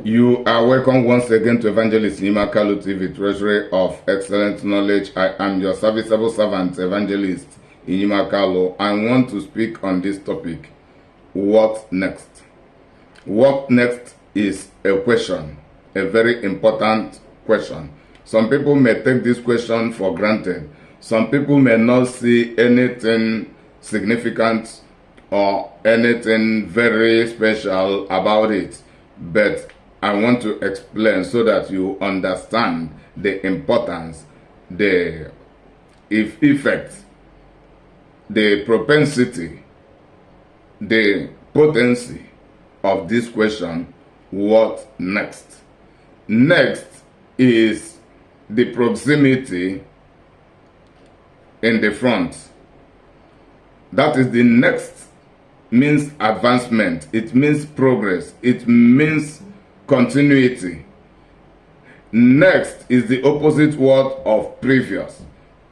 You are welcome once again to Evangelist Nyimakalu TV, Treasury of Excellent Knowledge. I am your serviceable servant, Evangelist Nyimakalu. I want to speak on this topic. What next? What next is a question, a very important question. Some people may take this question for granted. Some people may not see anything significant or anything very special about it, but I want to explain so that you understand the importance, the effect, the propensity, the potency of this question, what next? Next is the proximity in the front. That is the next means advancement. It means progress. It means continuity. Next is the opposite word of previous.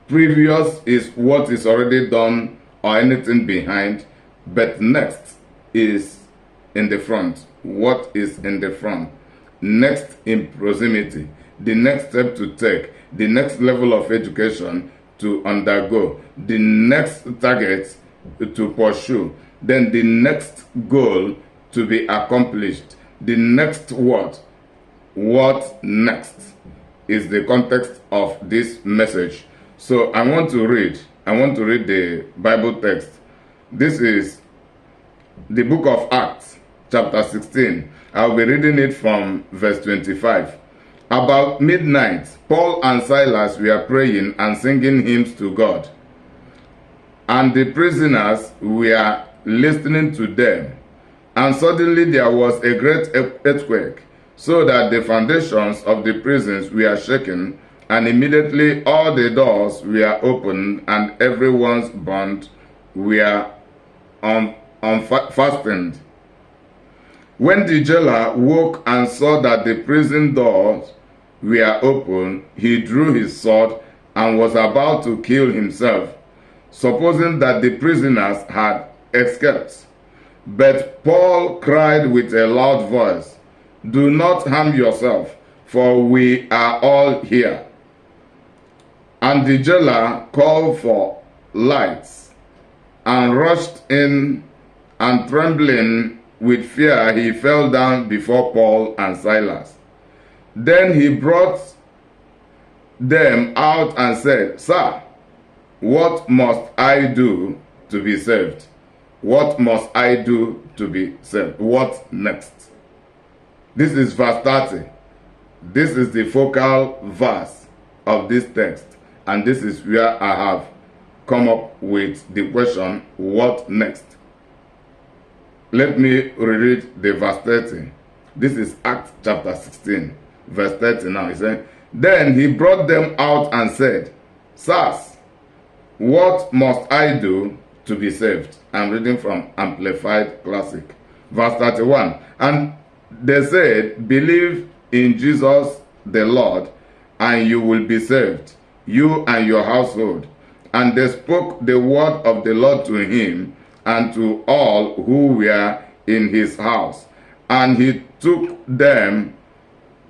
Previous is what is already done or anything behind, but next is in the front. What is in the front? Next in proximity. The next step to take. The next level of education to undergo. The next target to pursue. Then the next goal to be accomplished. The next what? What next is the context of this message. So I want to read the Bible text. This is the book of Acts, chapter 16. I'll be reading it from verse 25. About midnight, Paul and Silas were praying and singing hymns to God, and the prisoners were listening to them. And suddenly there was a great earthquake, so that the foundations of the prisons were shaken, and immediately all the doors were opened, and everyone's bonds were unfastened. When the jailer woke and saw that the prison doors were open, he drew his sword and was about to kill himself, supposing that the prisoners had escaped. But Paul cried with a loud voice, "Do not harm yourself, for we are all here." And the jailer called for lights and rushed in, and trembling with fear, he fell down before Paul and Silas. Then he brought them out and said, "Sir, what must I do to be saved?" What must I do to be saved? What next? This is verse 30. This is the focal verse of this text. And this is where I have come up with the question, what next? Let me reread the verse 30. This is Acts chapter 16, verse 30 now. He said, "Then he brought them out and said, 'Sirs, what must I do to be saved?'" I'm reading from Amplified Classic. Verse 31. "And they said, 'Believe in Jesus the Lord, and you will be saved, you and your household.' And they spoke the word of the Lord to him and to all who were in his house. And he took them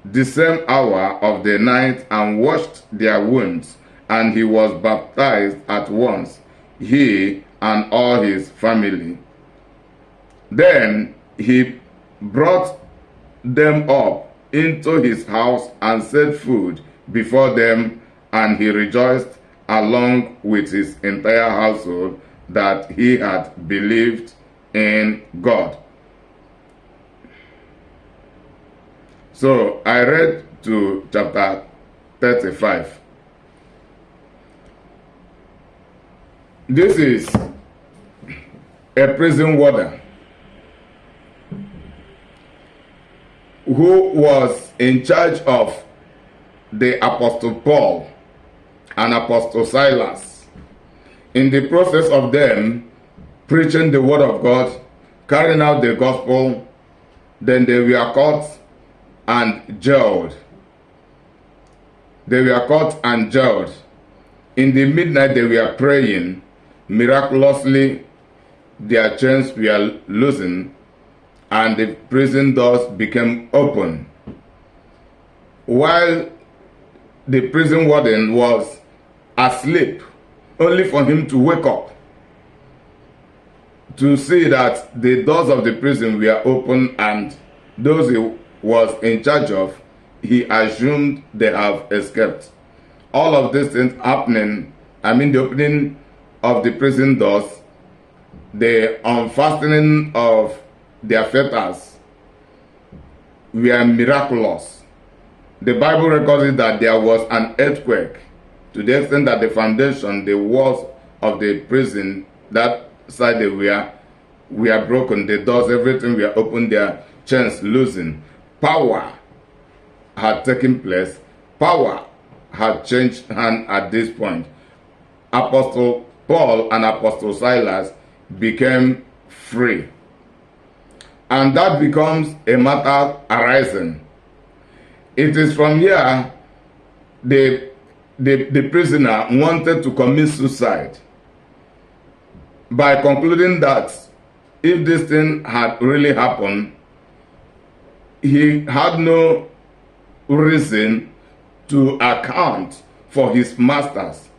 the same hour of the night and washed their wounds, and he was baptized at once, he and all his family. Then he brought them up into his house and set food before them, and he rejoiced along with his entire household that he had believed in God." So I read to chapter 35. This is a prison warder who was in charge of the Apostle Paul and Apostle Silas. In the process of them preaching the word of God, carrying out the gospel, then they were caught and jailed. They were caught and jailed. In the midnight they were praying. Miraculously, their chains were loosened and the prison doors became open. while the prison warden was asleep, only for him to wake up to see that the doors of the prison were open and those he was in charge of, he assumed they have escaped. All of these things happening, the opening of the prison doors, the unfastening of their fetters were miraculous. The Bible records that there was an earthquake to the extent that the foundation, the walls of the prison, that side they were broken, the doors, everything were open, their chains loosened. Power had taken place. Power had changed hand at this point. Apostle Paul and Apostle Silas became free. And that becomes a matter arising. It is from here the prisoner wanted to commit suicide by concluding that if this thing had really happened, he had no reason to account for his masters,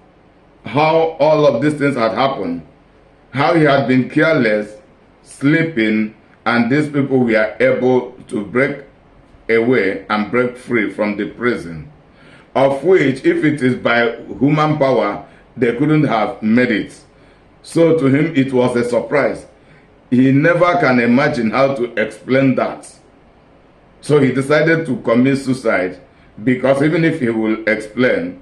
how all of these things had happened, how he had been careless, sleeping, and these people were able to break away and break free from the prison, of which, if it is by human power, they couldn't have made it. So to him, it was a surprise. He never can imagine how to explain that. So he decided to commit suicide, because even if he will explain,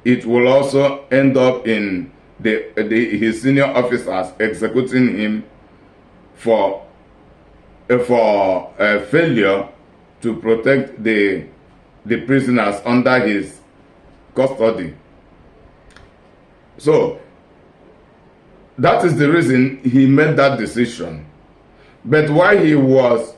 it will also end up in his senior officers executing him for failure to protect the prisoners under his custody. So that is the reason he made that decision. But while he was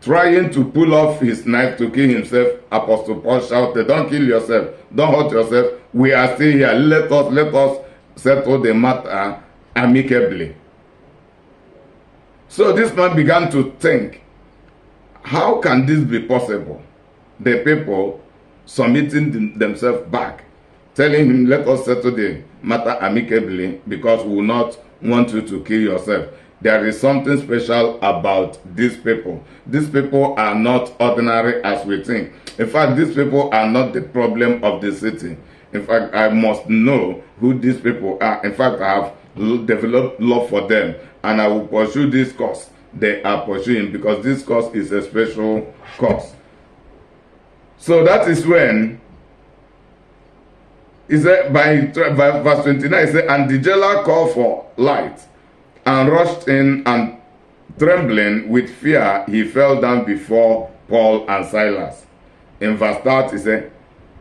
trying to pull off his knife to kill himself, Apostle Paul shouted, "Don't kill yourself, don't hurt yourself. We are still here. Let us settle the matter amicably." So this man began to think, how can this be possible? The people submitting themselves back, telling him, "Let us settle the matter amicably because we will not want you to kill yourself." There is something special about these people. These people are not ordinary as we think. In fact, these people are not the problem of the city. In fact, I must know who these people are. In fact, I have developed love for them, and I will pursue this cause they are pursuing, because this cause is a special cause. So that is when he said, by verse 29, he said, "And the jailer called for light and rushed in, and trembling with fear, he fell down before Paul and Silas." In verse 30, he said,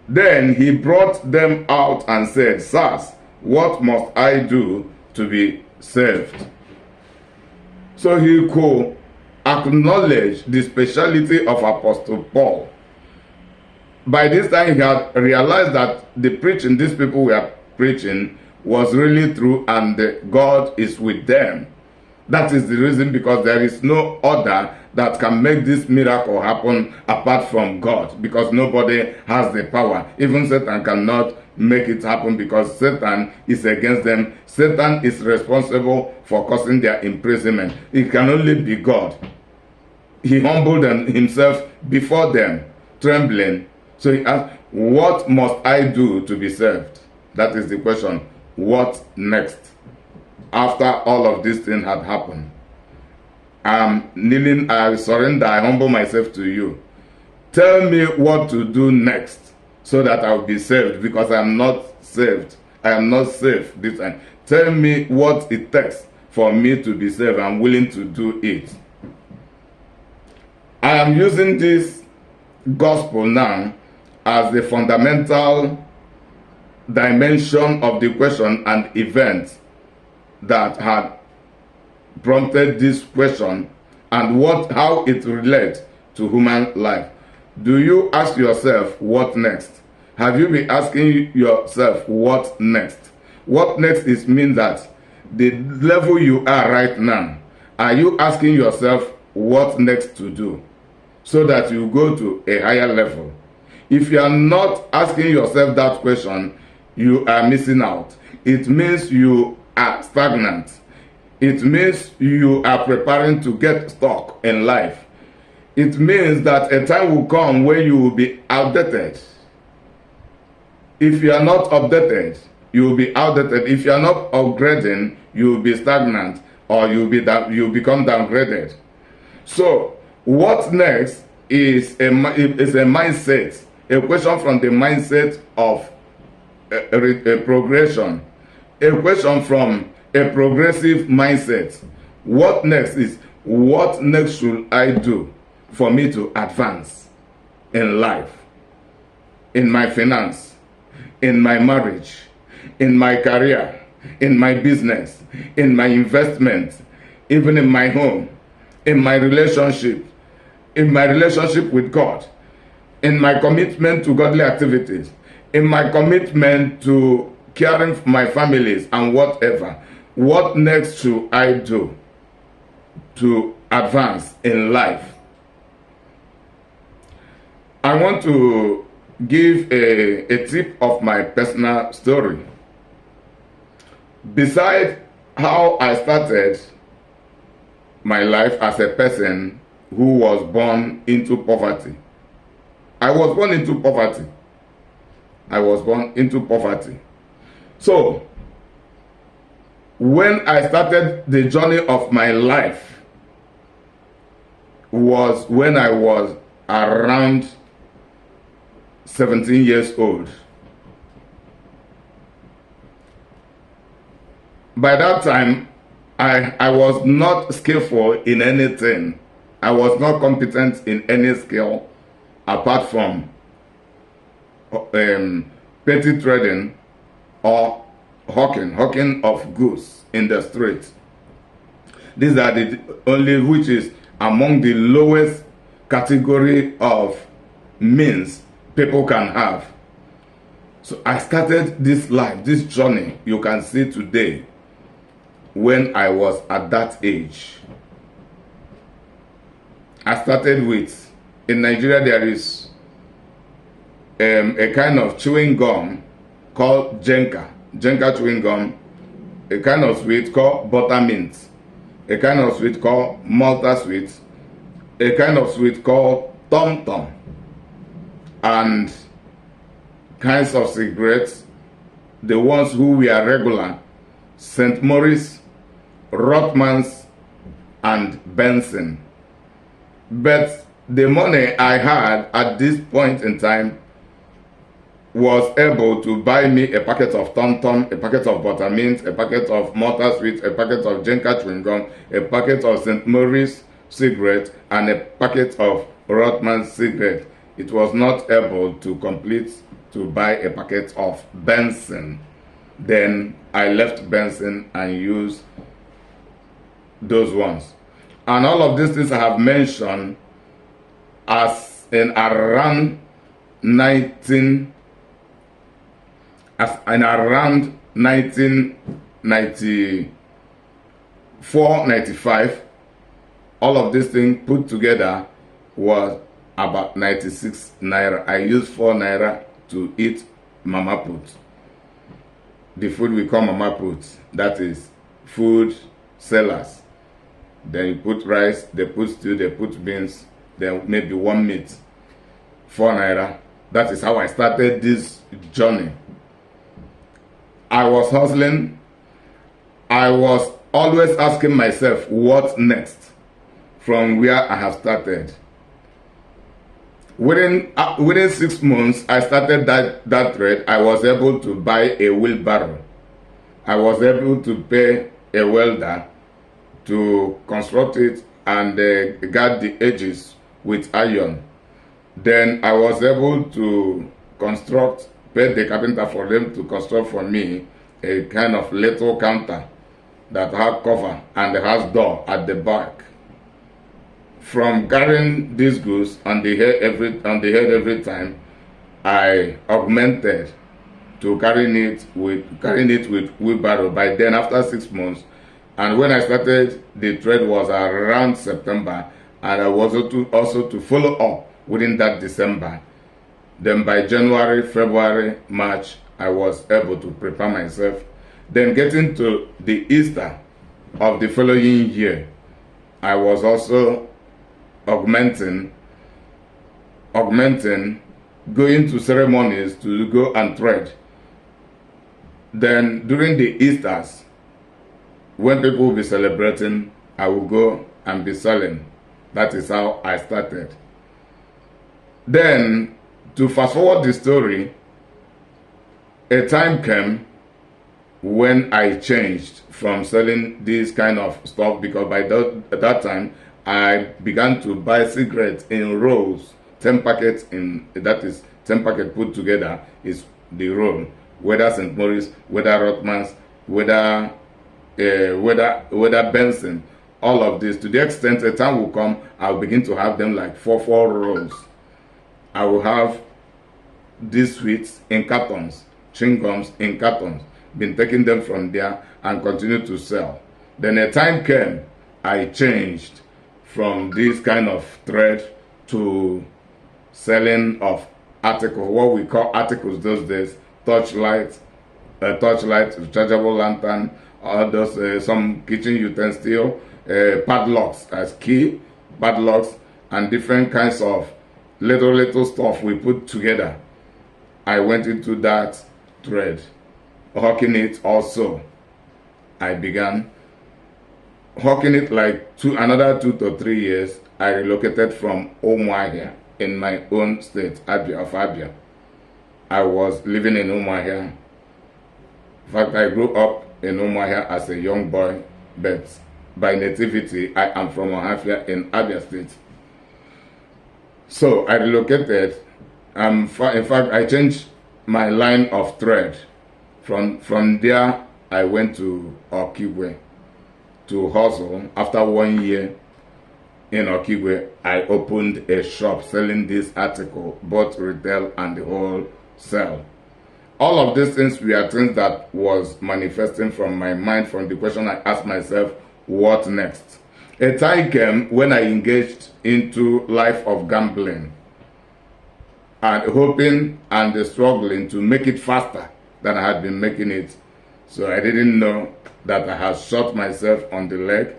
"Then he brought them out and said, 'Sirs, what must I do to be saved?'" So he could acknowledge the speciality of Apostle Paul. By this time, he had realized that the preaching these people were preaching was really true, and God is with them. That is the reason, because there is no other that can make this miracle happen apart from God, because nobody has the power. Even Satan cannot make it happen, because Satan is against them. Satan is responsible for causing their imprisonment. It can only be God. He humbled himself before them, trembling. So he asked, "What must I do to be saved?" That is the question. What next? After all of this thing had happened, I'm kneeling, I surrender, I humble myself to you. Tell me what to do next so that I'll be saved, because I'm not saved. I am not safe this time. Tell me what it takes for me to be saved. I'm willing to do it. I am using this gospel now as the fundamental dimension of the question and event that had prompted this question, and how it relates to human life. Do you ask yourself, what next? Have you been asking yourself, what next? What next means that the level you are right now, are you asking yourself what next to do so that you go to a higher level? If you are not asking yourself that question, you are missing out. It means you are stagnant. It means you are preparing to get stuck in life. It means that a time will come when you will be outdated. If you are not updated, you will be outdated. If you are not upgrading, you will be stagnant, or you become downgraded. So what next is a mindset, a question from the mindset of a progression, a question from a progressive mindset. What next is, what next should I do for me to advance in life, in my finance, in my marriage, in my career, in my business, in my investment, even in my home, in my relationship with God, in my commitment to godly activities, in my commitment to caring for my families and whatever. What next should I do to advance in life? I want to give a tip of my personal story. Besides how I started my life as a person who was born into poverty. I was born into poverty. So, when I started the journey of my life was when I was around 17 years old. By that time, I was not skillful in anything. I was not competent in any skill apart from petty trading or hawking of goods in the street. These are the only, which is among the lowest category of means people can have. So I started this life, this journey you can see today, when I was at that age. I started with, in Nigeria there is a kind of chewing gum called Jenka chewing gum, a kind of sweet called buttermint, a kind of sweet called Malta sweet, a kind of sweet called Tom Tom, and kinds of cigarettes, the ones who were regular, St. Maurice, Rothmans, and Benson. But the money I had at this point in time was able to buy me a packet of Tom Tom, a packet of buttermint, a packet of Malta sweet, a packet of Jenka chewing gum, a packet of St. Maurice cigarette, and a packet of Rothman cigarette. It was not able to complete to buy a packet of Benson. Then I left Benson and used those ones. And all of these things I have mentioned as in around 1994, 95, all of these things put together was about 96 naira. I used 4 naira to eat mama put. The food we call mama put, that is food sellers. Then you put rice, they put stew, they put beans, then maybe one meat. 4 naira. That is how I started this journey. I was hustling. I was always asking myself, what next from where I have started. Within 6 months, I started that trade. I was able to buy a wheelbarrow. I was able to pay a welder to construct it and guard the edges with iron. Then I was able to pay the carpenter for them to construct for me a kind of little counter that had cover and has door at the back. From carrying these goods on the head every time, I augmented to carrying it with wheelbarrow. By then, after 6 months, and when I started, the trade was around September, and I was also to follow up within that December. Then by January, February, March, I was able to prepare myself. Then getting to the Easter of the following year, I was also augmenting, going to ceremonies to go and trade. Then during the Easters, when people will be celebrating, I will go and be selling. That is how I started. Then, to fast forward the story, a time came when I changed from selling this kind of stuff, because by that time I began to buy cigarettes in rolls, 10 packets in, that is 10 packets put together is the roll, whether St. Maurice, whether Rothmans, whether Benson, all of this, to the extent a time will come I'll begin to have them like four rolls. I will have these sweets in cartons, chewing gums in cartons, been taking them from there and continue to sell. Then a time came, I changed from this kind of thread to selling of articles, what we call articles those days, torchlight, rechargeable lantern, others, some kitchen utensil, padlocks as key, padlocks, and different kinds of little stuff we put together. I went into that thread. Hawking it also. I began hawking it like another 2 to 3 years. I relocated from Umuahia in my own state, Abia. I was living in Umuahia. In fact, I grew up in Umuahia as a young boy, but by nativity, I am from Ohafia in Abia State. So I relocated. In fact, I changed my line of thread. From there, I went to Okigwe to hustle. After 1 year in Okigwe, I opened a shop selling this article, both retail and the wholesale. All of these things were things that was manifesting from my mind, from the question I asked myself, what next? A time came when I engaged into life of gambling and hoping and struggling to make it faster than I had been making it. So I didn't know that I had shot myself on the leg.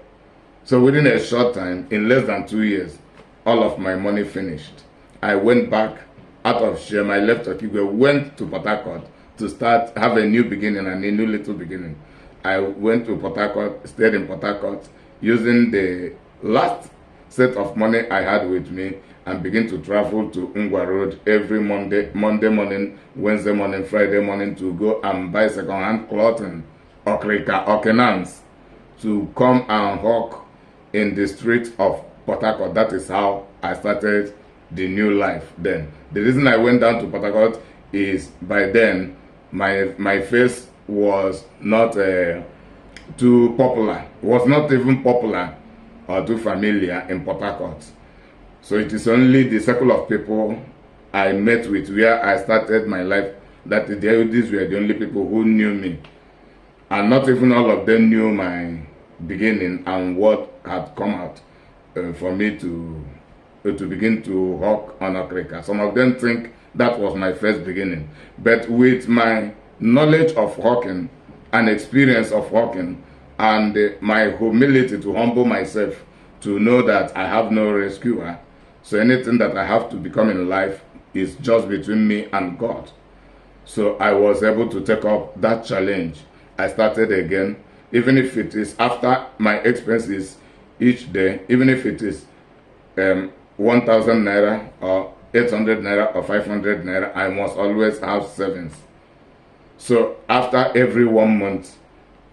So within a short time, in less than 2 years, all of my money finished. I went back out of shame. I left Okigwe, went to Port Harcourt to have a new beginning and a new little beginning. I went to Port Harcourt, stayed in Port Harcourt, using the last set of money I had with me, and begin to travel to Ngwa Road every Monday morning, Wednesday morning, Friday morning to go and buy second-hand clothing, okrika, okenans, to come and hawk in the streets of Port Harcourt. That is how I started the new life then. The reason I went down to Port Harcourt is by then my face was not too popular, was not even popular or too familiar in Port Harcourt. So it is only the circle of people I met with where I started my life that these were the only people who knew me. And not even all of them knew my beginning and what had come out for me to begin to hawk on Okrika. Some of them think that was my first beginning. But with my knowledge of hawking and experience of hawking and my humility to humble myself to know that I have no rescuer, so anything that I have to become in life is just between me and God. So I was able to take up that challenge. I started again, even if it is after my expenses each day, even if it is 1,000 naira or 800 naira or 500 naira, I must always have savings. So after every 1 month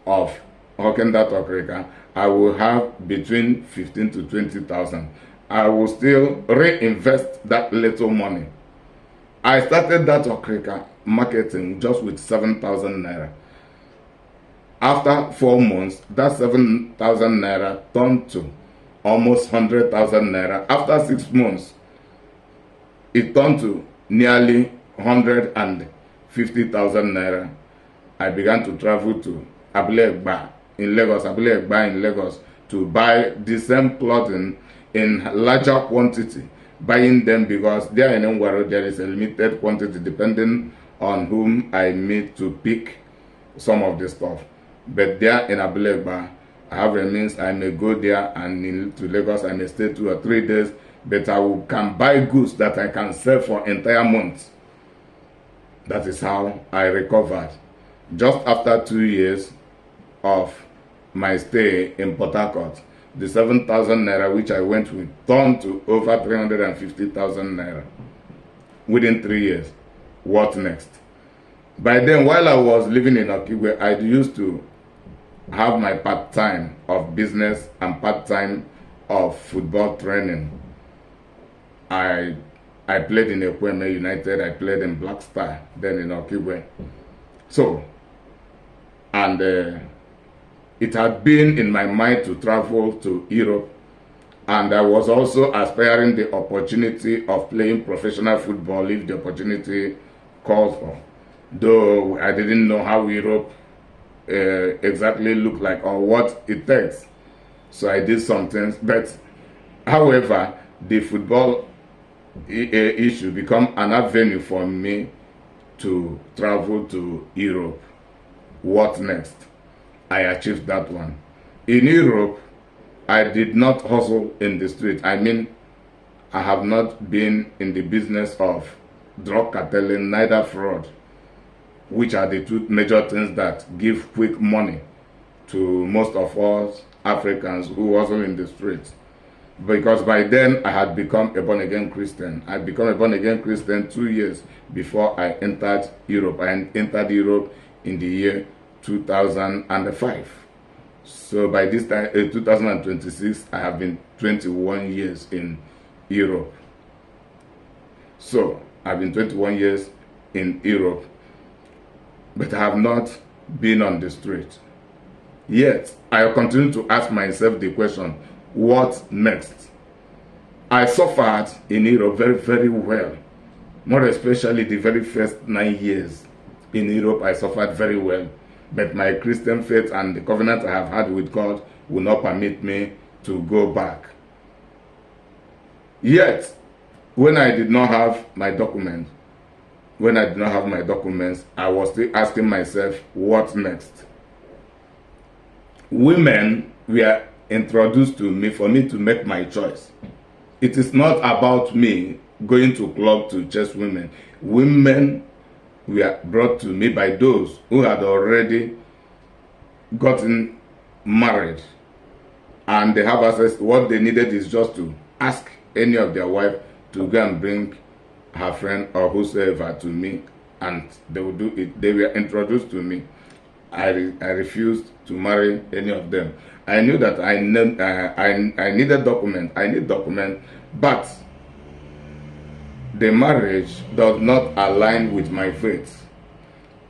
of hawking that okrika, I will have between 15 to 20,000. I will still reinvest that little money. I started that okrika marketing just with 7,000 naira. After 4 months, that 7,000 naira turned to almost 100,000 naira. After 6 months, it turned to nearly 150,000 naira. I began to travel to Abule-Egba in Lagos, to buy the same clothing in larger quantity buying them because there in Ngwaro there is a limited quantity depending on whom I meet to pick some of the stuff. But there in Abulegba, I have a means I may go there, and to Lagos I may stay 2 or 3 days, but I can buy goods that I can sell for entire months. That is how I recovered. Just after 2 years of my stay in Port Harcourt, the 7,000 naira which I went with turned to over 350,000 naira within 3 years. What next? By then, while I was living in Okigwe, I used to have my part-time of business and part-time of football training. I played in Ekweme United, I played in Black Star, then in Okigwe. So, and it had been in my mind to travel to Europe, and I was also aspiring the opportunity of playing professional football if the opportunity calls for. Though I didn't know how Europe exactly looked like or what it takes. So I did some things, but however, the football issue become an avenue for me to travel to Europe. What next? I achieved that one. In Europe, I did not hustle in the street. I mean, I have not been in the business of drug cartelling, neither fraud, which are the two major things that give quick money to most of us Africans who hustle in the streets. Because by then I had become a born-again Christian. I became a born-again Christian 2 years before I entered Europe. I entered Europe in the year 2005. So by this time, 2026, I have been 21 years in Europe. So I've been 21 years in Europe, but I have not been on the street. Yet, I continue to ask myself the question, what next? I suffered in Europe very, very well. More especially the very first 9 years in Europe, I suffered very well. But my Christian faith and the covenant I have had with God will not permit me to go back. Yet, when I did not have my documents, I was still asking myself, what next? Women were introduced to me for me to make my choice. It is not about me going to club to chase women. Women were brought to me by those who had already gotten married, and they have access. What they needed is just to ask any of their wife to go and bring her friend or whosoever to me, and they would do it. They were introduced to me. I refused to marry any of them. I knew that I needed document. I need document, but the marriage does not align with my faith.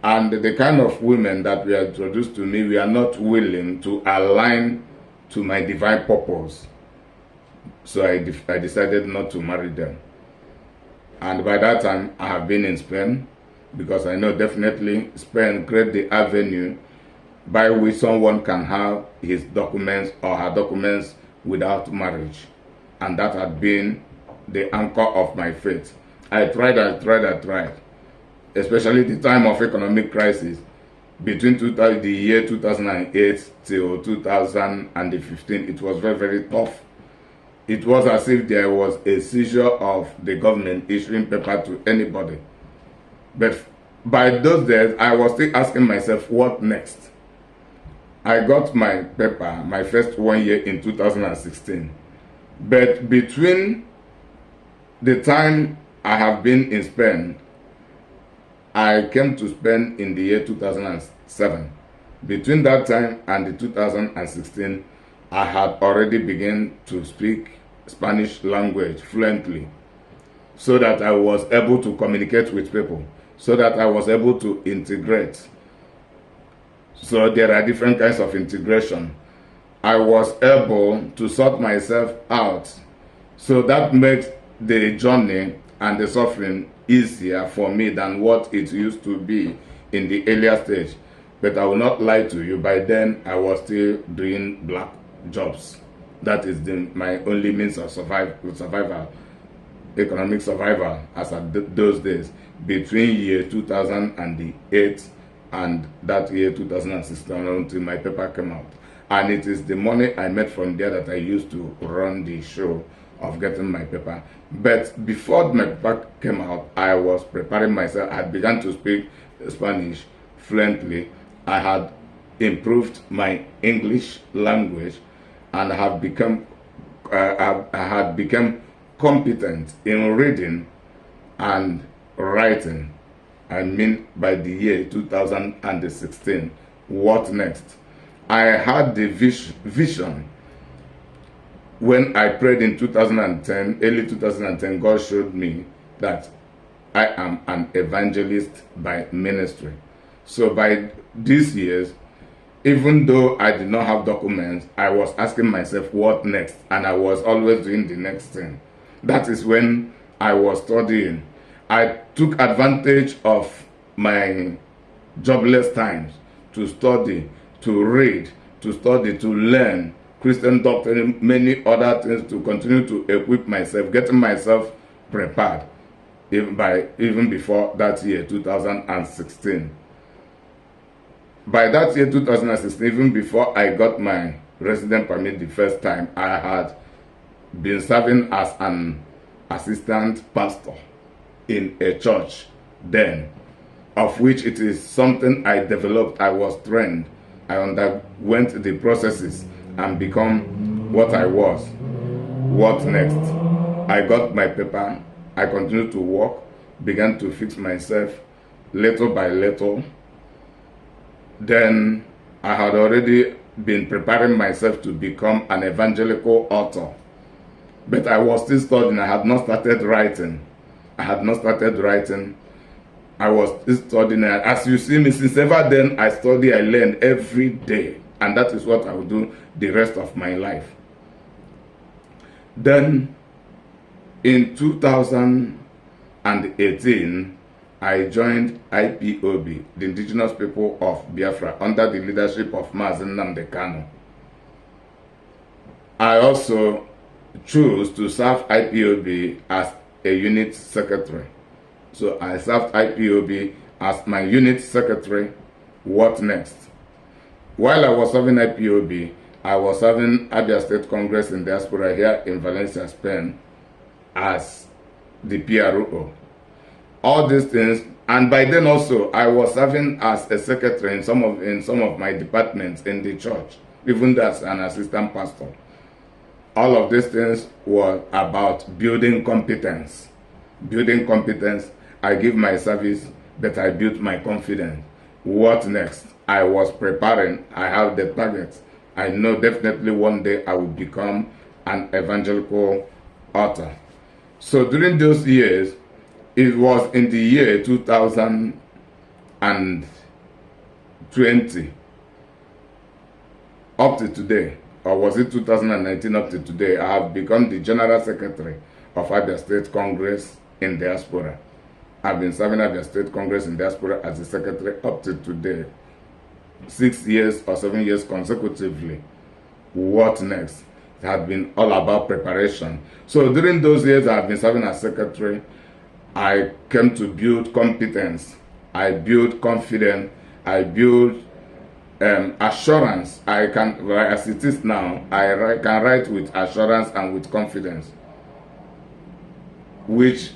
And the kind of women that were introduced to me, we are not willing to align to my divine purpose. So I decided not to marry them. And by that time, I have been in Spain, because I know definitely Spain created the avenue by which someone can have his documents or her documents without marriage. And that had been the anchor of my faith. I tried, especially the time of economic crisis between the year 2008 till 2015. It was very, very tough. It was as if there was a seizure of the government issuing paper to anybody. But by those days, I was still asking myself, what next? I got my paper, my first 1 year in 2016. But between the time I have been in Spain, I came to Spain in the year 2007. Between that time and the 2016, I had already begun to speak Spanish language fluently, so that I was able to communicate with people, so that I was able to integrate. So there are different kinds of integration. I was able to sort myself out, so that makes the journey and the suffering easier for me than what it used to be in the earlier stage. But I will not lie to you, by then I was still doing black jobs. That is my only means of survival. economic survival as at those days between year 2008 and that year 2016 until my paper came out. And it is the money I made from there that I used to run the show of getting my paper. But before my paper came out, I was preparing myself. I had begun to speak Spanish fluently. I had improved my English language and have become I had become competent in reading and writing. I mean, by the year 2016. What next? I had the vision when I prayed in 2010, early 2010. God showed me that I am an evangelist by ministry. So by these years, even though I did not have documents, I was asking myself what next, and I was always doing the next thing. That is when I was studying. I took advantage of my jobless times to study, to read, to study, to learn Christian doctrine, many other things, to continue to equip myself, getting myself prepared even before that year 2016. By that year 2016, even before I got my resident permit the first time, I had been serving as an assistant pastor in a church then, of which it is something I developed. I was trained. I underwent the processes and become what I was. What next? I got my paper. I continued to work, began to fix myself little by little. Then I had already been preparing myself to become an evangelical author. But I was still studying. I had not started writing. I was still studying. As you see me, since ever then, I study, I learn every day. And that is what I will do the rest of my life. Then, in 2018, I joined IPOB, the Indigenous People of Biafra, under the leadership of Mazi Nnamdi Kanu. I also chose to serve IPOB as a unit secretary. So I served IPOB as my unit secretary. What next? While I was serving IPOB, I was serving Abia State Congress in Diaspora here in Valencia, Spain, as the PRO. All these things, and by then also I was serving as a secretary in some of my departments in the church, even as an assistant pastor. All of these things were about building competence. Building competence. I give my service, but I built my confidence. What next? I was preparing. I have the targets. I know definitely one day I will become an evangelical author. So during those years, it was in the year 2020 up to today, or was it 2019 up to today, I have become the General Secretary of Abia State Congress in Diaspora. I've been serving Abia State Congress in Diaspora as the Secretary up to today. 6 years or 7 years consecutively. What next? It had been all about preparation. So during those years I have been serving as Secretary, I came to build competence. I build confidence. I build assurance. I can, as it is now, I can write with assurance and with confidence, which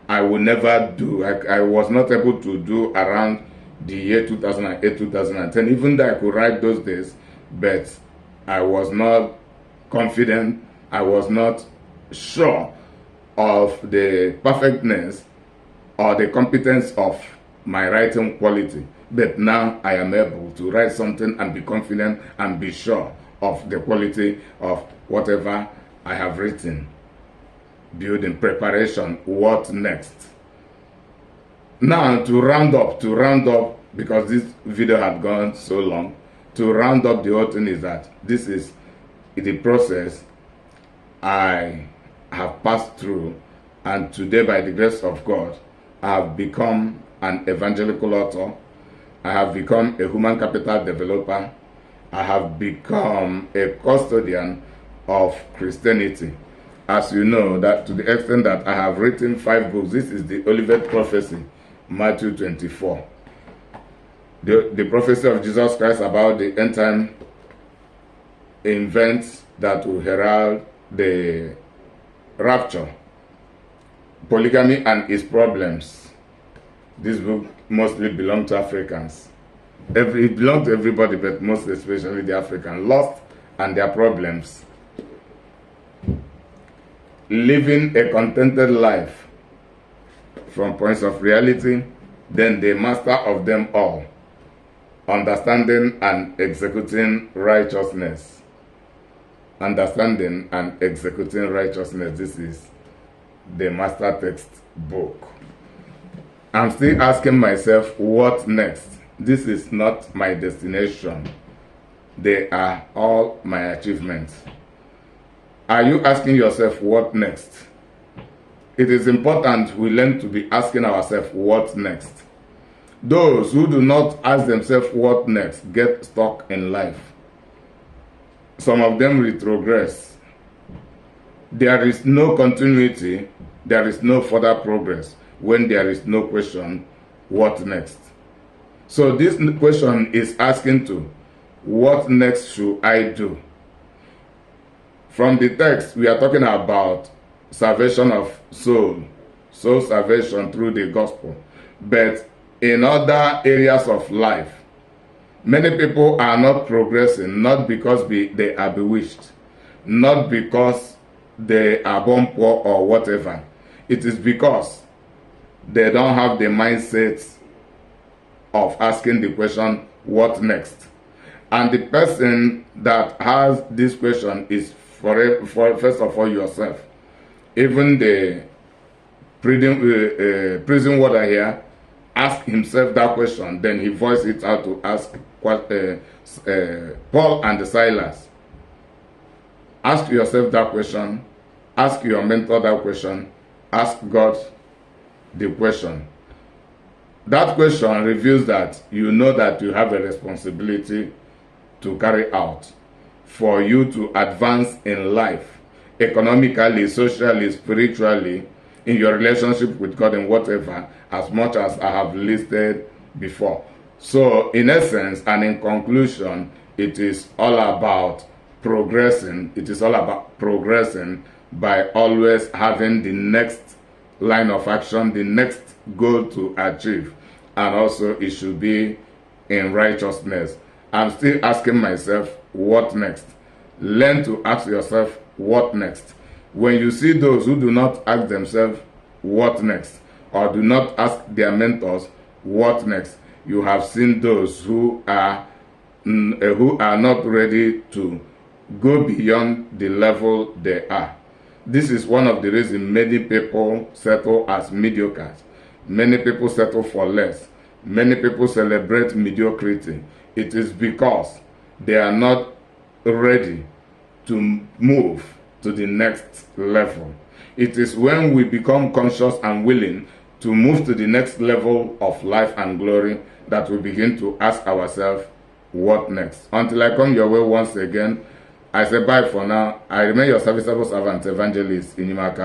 I will never do. I was not able to do around the year 2008, 2010, even though I could write those days, but I was not confident. I was not sure of the perfectness or the competence of my writing quality. But now I am able to write something and be confident and be sure of the quality of whatever I have written. Building preparation. What next? Now to round up, because this video had gone so long, to round up the whole thing is that this is the process I have passed through, and today by the grace of God I have become an evangelical author. I have become a human capital developer. I have become a custodian of Christianity. as you know, that to the extent that I have written 5 books. This is the Olivet Prophecy, Matthew 24. The prophecy of Jesus Christ about the end time events that will herald the rapture, polygamy and its problems. This book mostly belongs to Africans. It belongs to everybody, but most especially the African. Lost and their problems. Living a contented life from points of reality, then the master of them all. Understanding and executing righteousness. Understanding and executing righteousness. This is the master text book. I'm still asking myself, what next? This is not my destination. They are all my achievements. Are you asking yourself, what next? It is important we learn to be asking ourselves, what next? Those who do not ask themselves what next get stuck in life. Some of them retrogress. There is no continuity, there is no further progress when there is no question, what next? So this question is asking to, what next should I do? From the text, we are talking about salvation of soul salvation through the gospel. But in other areas of life, many people are not progressing, not because they are bewitched, not because they are born poor or whatever. It is because they don't have the mindset of asking the question, what next? And the person that has this question is for first of all yourself. Even the prison warder here asked himself that question, then he voiced it out to ask Paul and Silas. Ask yourself that question, ask your mentor that question, ask God the question. That question reveals that you know that you have a responsibility to carry out for you to advance in life, economically, socially, spiritually, in your relationship with God and whatever, as much as I have listed before. So in essence and in conclusion, it is all about progressing. It is all about progressing by always having the next line of action, the next goal to achieve. And also it should be in righteousness. I'm still asking myself, what next? Learn to ask yourself, what next? When you see those who do not ask themselves, what next? Or do not ask their mentors, what next? You have seen those who are not ready to go beyond the level they are. This is one of the reasons many people settle as mediocres. Many people settle for less. Many people celebrate mediocrity. It is because they are not ready to move to the next level. It is when we become conscious and willing to move to the next level of life and glory that we begin to ask ourselves, what next? Until I come your way once again, I say bye for now. I remain your serviceable servant, Evangelist Inyimaka.